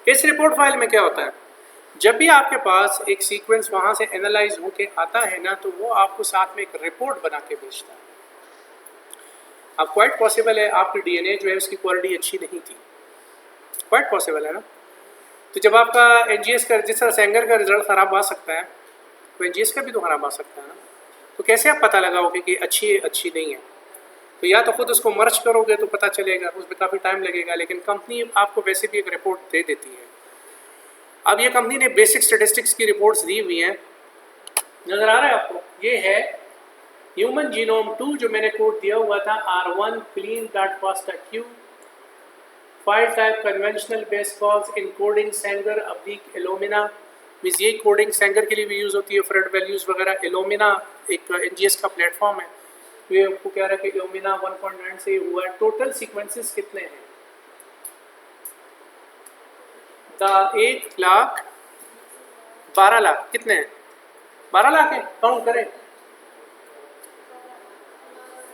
इस report file में क्या होता है, जब भी आपके पास एक सीक्वेंस वहाँ से एनालाइज होके आता है ना, तो वो आपको साथ में एक रिपोर्ट बना के भेजता है। अब क्वाइट पॉसिबल है आपकी डीएनए जो है उसकी क्वालिटी अच्छी नहीं थी, क्वाइट पॉसिबल है ना। तो जब आपका एनजीएस का, जिस तरह सेंगर का रिजल्ट ख़राब आ सकता है, तो एनजीएस का भी तो ख़राब आ सकता है ना। तो कैसे आप पता लगाओगे कि अच्छी नहीं है? तो या तो खुद उसको मर्ज करोगे तो पता चलेगा, उसमें काफ़ी टाइम लगेगा, लेकिन कंपनी आपको वैसे भी एक रिपोर्ट दे देती है। अब ये कंपनी ने बेसिक स्टेटिस्टिक्स की रिपोर्ट्स दी हुई हैं, नज़र आ रहा है आपको? ये है ह्यूमन जीनोम 2 जो मैंने कोड दिया हुआ था, R1 clean dot pasta Q, file type conventional base calls encoding Sengar oblique alumina, means ये कोडिंग सेंगर के लिए भी यूज़ होती है, फ्रेड वैल्यूज़ वगैरह। एलोमिना एक एनजीएस का प्लेटफॉर्म है, ये आपको कह रहा है कि एलोमिना 1.9 से हुआ है। टोटल सीक्वेंसेस कितने हैं? 1 लाख 12 लाख कितने हैं? 12 लाख है, काउंट करें।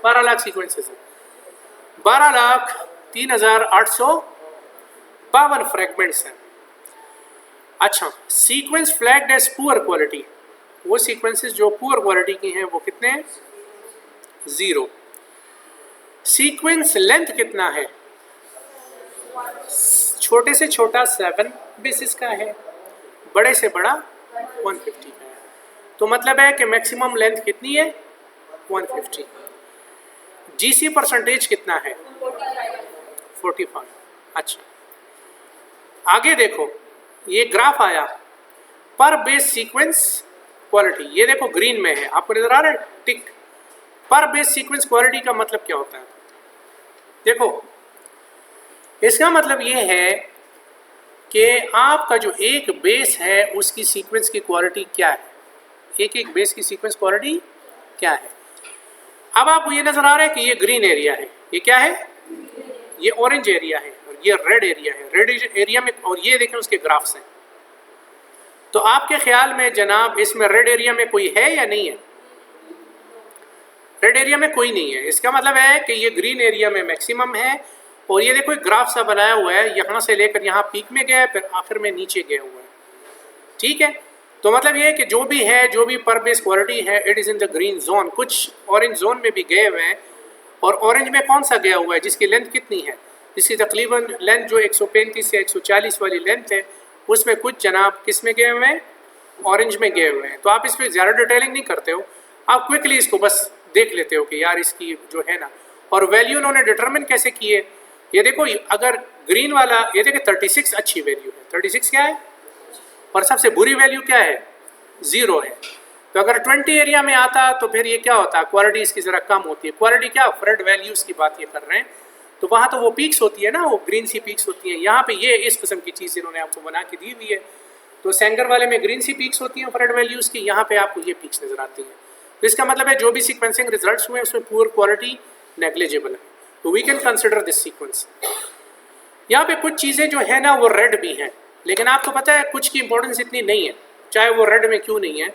12 लाख सीक्वेंसेस हैं, 12,03,852 फ्रैगमेंट्स हैं। अच्छा, sequence flagged as poor quality, वो सीक्वेंसेस जो पुअर क्वालिटी की हैं वो कितने हैं? 0। सीक्वेंस लेंथ कितना है? छोटे से छोटा 7 बेसिस का है, बड़े से बड़ा 150 का है। तो मतलब है कि मैक्सिमम लेंथ कितनी है? 150। जीसी परसेंटेज कितना है? 45। अच्छा, आगे देखो, ये ग्राफ आया पर बेस सीक्वेंस क्वालिटी, ये देखो ग्रीन में है, आपको नजर आ रहा है टिक। पर बेस सीक्वेंस क्वालिटी का मतलब क्या होता है? देखो, इसका मतलब ये है कि आपका जो एक बेस है उसकी सीक्वेंस की क्वालिटी क्या है, एक बेस की सीक्वेंस क्वालिटी क्या है। अब आपको ये नजर आ रहा है कि ये ग्रीन एरिया है, ये क्या है? ये ऑरेंज एरिया है, और ये रेड एरिया है। रेड एरिया में, और ये देखें उसके ग्राफ्स हैं। तो आपके ख्याल में जनाब इसमें रेड एरिया में कोई है या नहीं है? रेड एरिया में कोई नहीं है, इसका मतलब है कि ये ग्रीन एरिया में मैक्सिमम है। और ये देखो एक ग्राफ सा बनाया हुआ है, यहाँ से लेकर यहाँ पीक में गया है, फिर आखिर में नीचे गया हुआ है। ठीक है, तो मतलब ये है कि जो भी है, जो भी पर बेस क्वालिटी है, it is in the green zone. कुछ ऑरेंज जोन में भी गए हुए हैं, और ऑरेंज में कौन सा गया हुआ है जिसकी लेंथ कितनी है? जिसकी तकरीबन लेंथ जो 135 से 140 वाली लेंथ है, उसमें कुछ जनाब किस में गए हुए हैं? ऑरेंज में गए हुए हैं। तो आप इस पर ज़्यादा डिटेलिंग नहीं करते हो, आप क्विकली इसको बस देख लेते हो कि यार इसकी जो है ना। और वैल्यू उन्होंने डिटरमिन कैसे किए, ये देखो, अगर ग्रीन वाला, ये देखिए 36 अच्छी वैल्यू है, 36 क्या है, और सबसे बुरी वैल्यू क्या है? 0 है। तो अगर 20 एरिया में आता तो फिर ये क्या होता है? क्वालिटी इसकी ज़रा कम होती है। क्वालिटी क्या? फ्रेड वैल्यूज़ की बात ये कर रहे हैं। तो वहाँ तो वो पीक्स होती है ना, वो ग्रीन सी पीक्स होती हैं। यहाँ पे ये इस किस्म की चीज़ इन्होंने आपको बना के दी हुई है। तो सेंगर वाले में ग्रीन सी पीक्स होती हैं फ्रेड वैल्यूज़ की, यहाँ पे आपको ये पीक्स नज़र आती हैं। तो इसका मतलब है जो भी सीक्वेंसिंग रिजल्ट्स हुए उसमें पुअर क्वालिटी नेग्लिजिबल है। तो we can consider this sequence. यहाँ पे कुछ चीज़ें जो है ना वो रेड भी हैं, लेकिन आपको पता है कुछ की इंपॉर्टेंस इतनी नहीं है, चाहे वो रेड में क्यों नहीं है।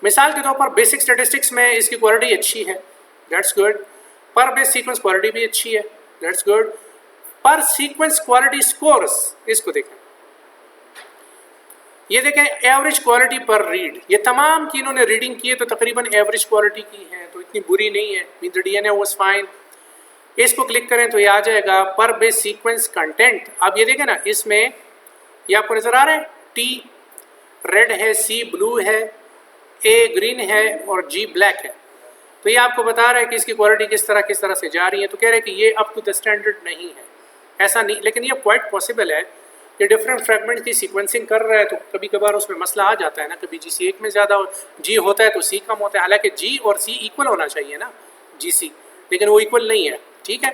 मिसाल के तौर पर बेसिक स्टैटिस्टिक्स में इसकी क्वालिटी अच्छी है, दैट्स गुड। पर बेस सीक्वेंस क्वालिटी भी अच्छी है, दैट्स गुड। पर सीक्वेंस क्वालिटी स्कोर्स, इसको देखें, ये देखें एवरेज क्वालिटी पर रीड, ये तमाम की इन्होंने रीडिंग की है तो तकरीबन एवरेज क्वालिटी की है, तो इतनी बुरी नहीं है। Mean the DNA was fine. इसको क्लिक करें तो ये आ जाएगा पर बेस सीक्वेंस कंटेंट। अब ये देखें ना, इसमें ये आपको नज़र आ रहा है, टी रेड है, सी ब्लू है, ए ग्रीन है और जी ब्लैक है। तो ये आपको बता रहा है कि इसकी क्वालिटी किस तरह से जा रही है। तो कह रहे हैं कि ये अप टू द स्टैंडर्ड नहीं है, ऐसा नहीं, लेकिन ये क्वाइट पॉसिबल है कि डिफरेंट फ्रेगमेंट की सीक्वेंसिंग कर रहा है तो कभी कभार उसमें मसला आ जाता है ना, कभी GC 1 में ज़्यादा जी होता है तो C कम होता है। हालांकि G और C इक्वल होना चाहिए ना, GC, लेकिन वो इक्वल नहीं है। ठीक है,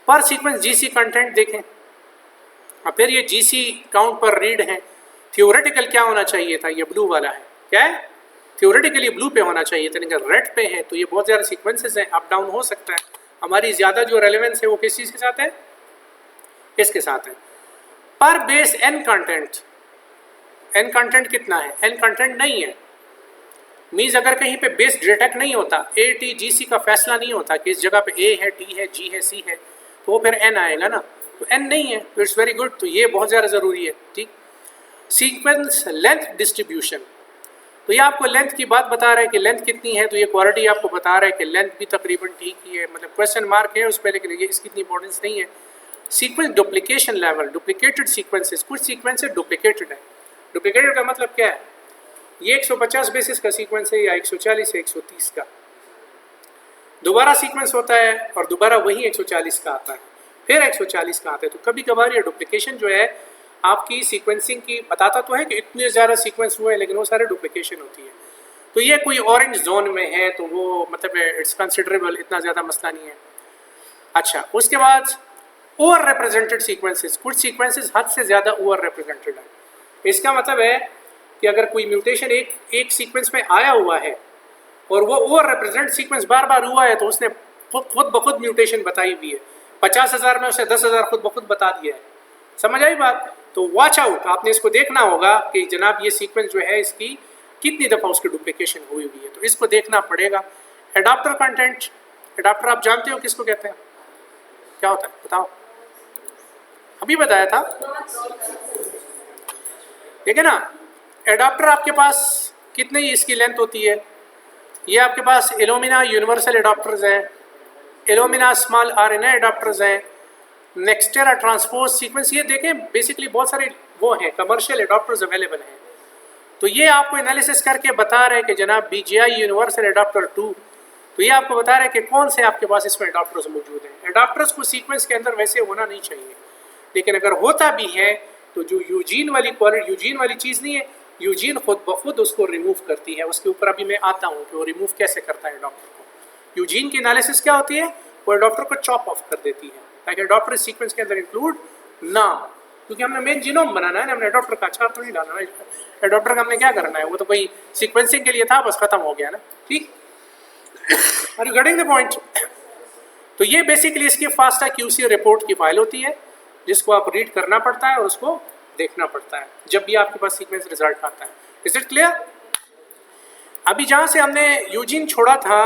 पर सीक्वेंस GC कंटेंट देखें। अब फिर ये GC काउंट पर रीड है। थियोरेटिकल क्या होना चाहिए था? ये ब्लू वाला है, क्या है? थियोरेटिकली ब्लू पे होना चाहिए था, लेकिन रेड पे है। तो ये बहुत ज़्यादा सीक्वेंसेस हैं, अप डाउन हो सकता है। हमारी ज़्यादा जो रेलेवेंस है वो किस चीज़ के साथ है? इसके साथ है। पर बेस एन कंटेंट कितना है? एन कंटेंट नहीं है। मीन्स अगर कहीं पे बेस डिटेक्ट नहीं होता, ATGC का फैसला नहीं होता कि इस जगह पे A है, T है, G है, C है, तो वो फिर N आएगा ना। तो n नहीं है, तो इट्स वेरी गुड, तो ये बहुत ज़्यादा ज़रूरी है। ठीक, सीक्वेंस लेंथ डिस्ट्रीब्यूशन, तो ये आपको लेंथ की बात बता रहा है कि लेंथ कितनी है, तो ये क्वालिटी आपको बता रहा है कि लेंथ भी तकरीबन ठीक ही है, मतलब क्वेश्चन मार्क है उस पर, लेकिन ये इसकी इतनी इंपॉर्टेंस नहीं है। Sequence duplication level, duplicated sequences, कुछ सीक्वेंसेस डुप्लीकेटेड है। डुप्लीकेटेड का मतलब क्या है, ये 150 बेसिस का सीक्वेंस है या 140 या 130 का, दोबारा सीक्वेंस होता है और दोबारा वही 140 का आता है, फिर 140 का आता है। तो कभी कभार ये डुप्लीकेशन जो है आपकी सीक्वेंसिंग की बताता तो है कि इतने ज़्यादा सीक्वेंस हुए हैं, लेकिन वो सारे डुप्लीकेशन होती है। तो ये कोई ऑरेंज जोन में है तो वो मतलब इट्स कंसिडरेबल, इतना ज़्यादा मसला नहीं है। अच्छा, उसके बाद ओवर रिप्रेजेंटेड सीक्वेंसेस, कुछ सीक्वेंसेस हद से ज़्यादा ओवर रिप्रेजेंटेड है। इसका मतलब है कि अगर कोई म्यूटेशन एक सीक्वेंस में आया हुआ है और वो ओवर रिप्रेजेंट सीक्वेंस बार बार हुआ है, तो उसने खुद ब खुद म्यूटेशन बताई हुई है। 50,000 में उसे 10,000 खुद ब खुद बता दिया है। समझ आई बात? तो वॉच आउट, आपने इसको देखना होगा कि जनाब ये सीक्वेंस जो है इसकी कितनी दफ़ा उसकी डुप्लीकेशन हुई हुई है, तो इसको देखना पड़ेगा। एडाप्टर कंटेंट, एडाप्टर आप जानते हो किसको कहते हैं, क्या होता है बताओ? अभी बताया था, ठीक है ना। एडाप्टर आपके पास कितनी इसकी लेंथ होती है, ये आपके पास इल्यूमिना यूनिवर्सल एडाप्टर्स हैं, इल्यूमिना स्मॉल RNA एडाप्टर्स हैं, नेक्स्टेरा ट्रांसपोज सीक्वेंस, ये देखें बेसिकली बहुत सारे वो हैं कमर्शियल एडाप्टर्स अवेलेबल हैं। तो ये आपको एनालिसिस करके बता रहे हैं कि जनाब BGI यूनिवर्सल एडाप्टर 2, तो ये आपको बता रहे हैं कि कौन से आपके पास इसमें एडाप्टर्स मौजूद हैं। एडाप्टर्स को सीक्वेंस के अंदर वैसे होना नहीं चाहिए, लेकिन अगर होता भी है तो जो यूजीन वाली क्वालिटी, यूजीन वाली चीज़ नहीं है, यूजीन खुद ब खुद उसको रिमूव करती है। उसके ऊपर अभी मैं आता हूँ कि वो रिमूव कैसे करता है एडाप्टर को। यूजीन की एनालिसिस क्या होती है, वो एडाप्टर को चॉप ऑफ कर देती है ताकि एडाप्टर सीक्वेंस के अंदर इंक्लूड ना, क्योंकि हमने मेन जीनोम बनाना है ना, हमने एडाप्टर का अच्छा तो नहीं डालना है। एडाप्टर का हमने क्या करना है, वो तो कोई सीक्वेंसिंग के लिए था, बस खत्म हो गया ना। ठीक, are you getting the point? तो ये बेसिकली इसकी फास्टा QC रिपोर्ट की फाइल होती है जिसको आप रीड करना पड़ता है और उसको देखना पड़ता है जब भी आपके पास सीक्वेंस रिजल्ट आता है। Is it clear? अभी जहाँ से हमने यूजीन छोड़ा था